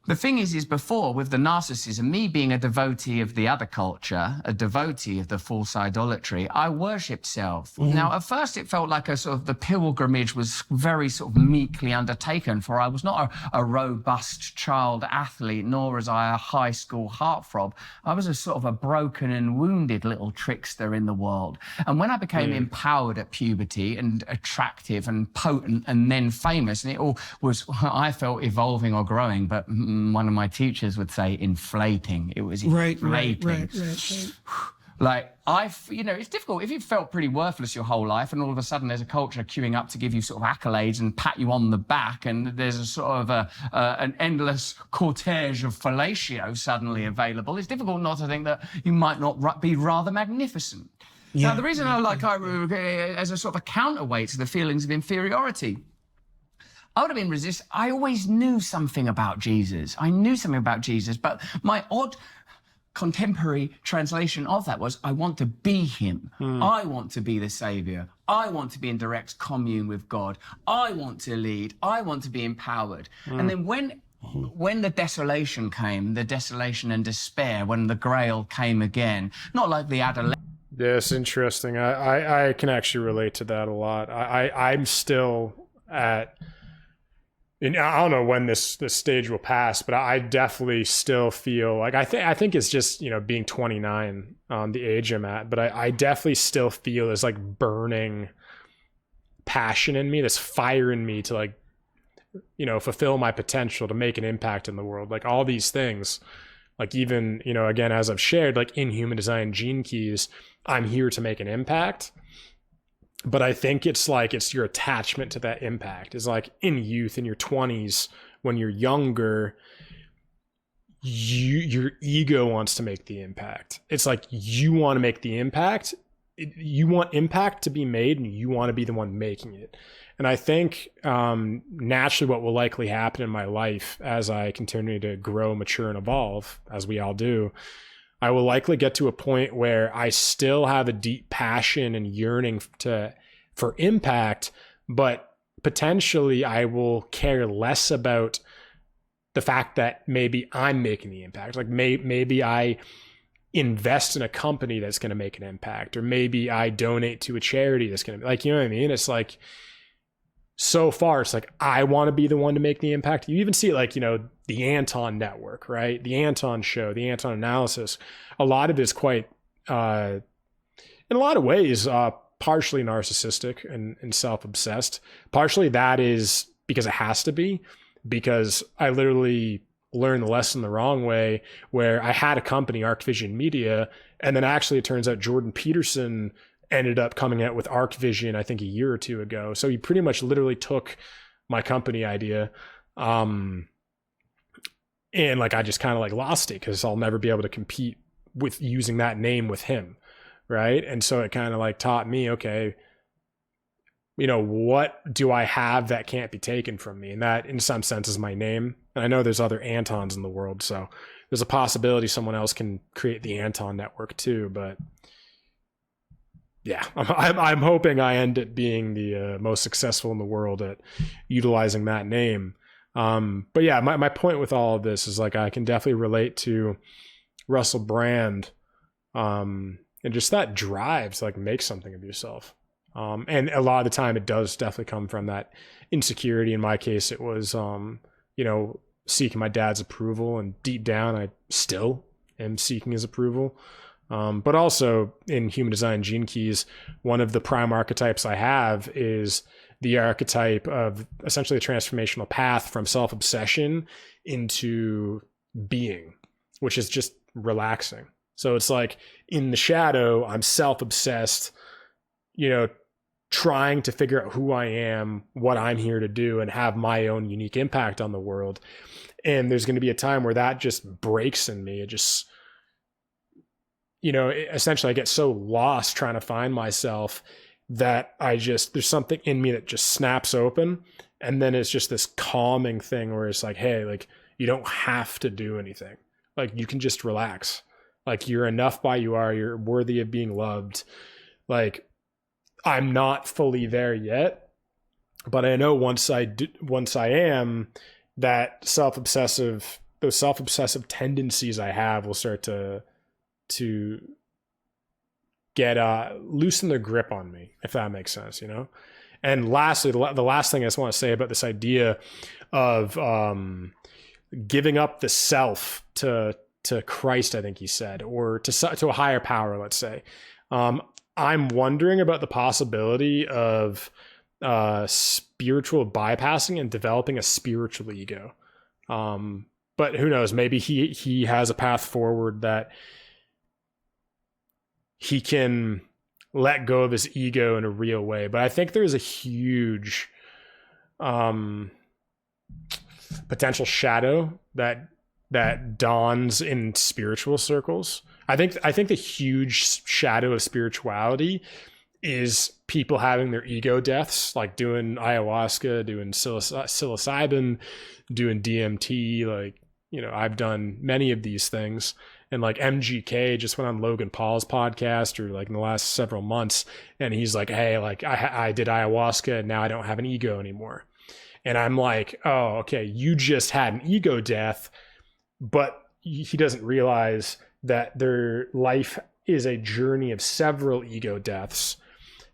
The thing is before with the narcissism, me being a devotee of the other culture, a devotee of the false idolatry, I worshipped self. Mm-hmm. Now, at first it felt like a sort of the pilgrimage was very sort of meekly undertaken, for I was not a robust child athlete, nor was I a high school heartthrob. I was a sort of a broken and wounded little trickster in the world. And when I became empowered at puberty and attractive and potent and then famous, and it all was, I felt, evolving or growing, but one of my teachers would say inflating. It was inflating. Right. Like, it's difficult. If you've felt pretty worthless your whole life and all of a sudden there's a culture queuing up to give you sort of accolades and pat you on the back, and there's a sort of an endless cortege of fellatio suddenly available, it's difficult not to think that you might not be rather magnificent. Yeah. Now, the reason as a sort of a counterweight to the feelings of inferiority, I would have been I always knew something about Jesus. But my odd contemporary translation of that was, I want to be him. I want to be the savior. I want to be in direct commune with God. I want to lead. I want to be empowered. And then when the desolation came, the desolation and despair, when the grail came again, not like the adolescent. Yeah, it's interesting. I can actually relate to that a lot. I'm still at... And I don't know when this stage will pass, but I definitely still feel like I think it's just, being 29, the age I'm at, but I definitely still feel this like burning passion in me, this fire in me to like, fulfill my potential, to make an impact in the world. Like all these things, like even, again, as I've shared, like in Human Design Gene Keys, I'm here to make an impact. But I think it's your attachment to that impact is like in youth, in your 20s, when you're younger, your ego wants to make the impact. It's like you want to make the impact. You want impact to be made, and you want to be the one making it. And I think naturally what will likely happen in my life as I continue to grow, mature, and evolve, as we all do, I will likely get to a point where I still have a deep passion and yearning for impact, but potentially I will care less about the fact that maybe I'm making the impact. Like maybe I invest in a company that's going to make an impact, or maybe I donate to a charity that's going to, like, you know what I mean? It's like, so far, it's like, I want to be the one to make the impact. You even see it like, the Anton network, right? The Anton show, the Anton analysis. A lot of it is quite, in a lot of ways, partially narcissistic and self-obsessed. Partially that is because it has to be, because I literally learned the lesson the wrong way, where I had a company, Arc Vision Media, and then actually it turns out Jordan Peterson ended up coming out with Arc Vision, I think a year or two ago. So he pretty much literally took my company idea. And like, I just kind of like lost it, because I'll never be able to compete with using that name with him. Right. And so it kind of like taught me, okay, what do I have that can't be taken from me? And that in some sense is my name. And I know there's other Antons in the world, so there's a possibility someone else can create the Anton network too. But yeah, I'm hoping I end up being the most successful in the world at utilizing that name. But yeah, my point with all of this is like, I can definitely relate to Russell Brand, and just that drive to like make something of yourself. And a lot of the time it does definitely come from that insecurity. In my case, it was, seeking my dad's approval, and deep down, I still am seeking his approval. But also in Human Design Gene Keys, one of the prime archetypes I have is the archetype of essentially a transformational path from self-obsession into being, which is just relaxing. So it's like in the shadow, I'm self-obsessed, trying to figure out who I am, what I'm here to do, and have my own unique impact on the world. And there's going to be a time where that just breaks in me. It just, essentially I get so lost trying to find myself that there's something in me that just snaps open. And then it's just this calming thing where it's like, hey, like, you don't have to do anything. Like, you can just relax. Like, you're enough by you are, you're worthy of being loved. Like, I'm not fully there yet, but I know once I am, that self-obsessive, those self-obsessive tendencies I have will start to get loosen their grip on me, if that makes sense, you know? And lastly, the last thing I just want to say about this idea of giving up the self to Christ, I think he said, or to a higher power, let's say. I'm wondering about the possibility of spiritual bypassing and developing a spiritual ego. But who knows? Maybe he has a path forward that he can let go of his ego in a real way. But I think there's a huge potential shadow that dawns in spiritual circles. I think the huge shadow of spirituality is people having their ego deaths, like doing ayahuasca, doing psilocybin, doing DMT. Like, you know, I've done many of these things. And like MGK just went on Logan Paul's podcast, or like in the last several months, and he's like, hey, like I did ayahuasca and now I don't have an ego anymore. And I'm like, oh, okay, you just had an ego death, but he doesn't realize that their life is a journey of several ego deaths,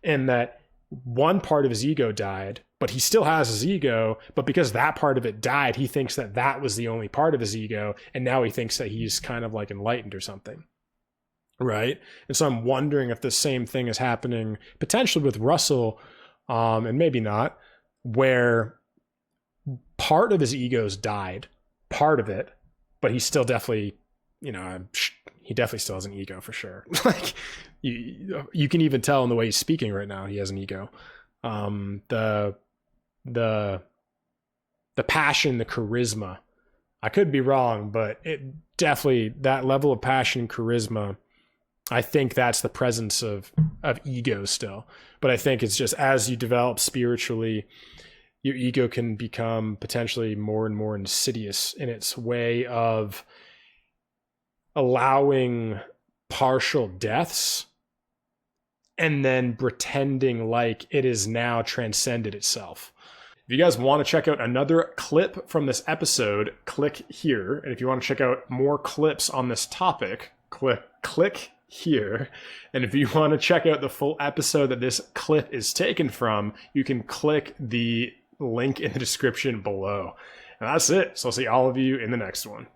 and that one part of his ego died, but he still has his ego. But because that part of it died, he thinks that that was the only part of his ego. And now he thinks that he's kind of like enlightened or something. Right. And so I'm wondering if the same thing is happening potentially with Russell, and maybe not, where part of his ego's died, part of it, but he's still definitely, you know, he definitely still has an ego for sure. Like you can even tell in the way he's speaking right now, he has an ego. The passion, the charisma, I could be wrong, but it definitely, that level of passion, charisma, I think that's the presence of ego still. But I think it's just as you develop spiritually, your ego can become potentially more and more insidious in its way of allowing partial deaths and then pretending like it is now transcended itself. If you guys want to check out another clip from this episode, click here. And if you want to check out more clips on this topic, click here. And if you want to check out the full episode that this clip is taken from, you can click the link in the description below. And that's it. So I'll see all of you in the next one.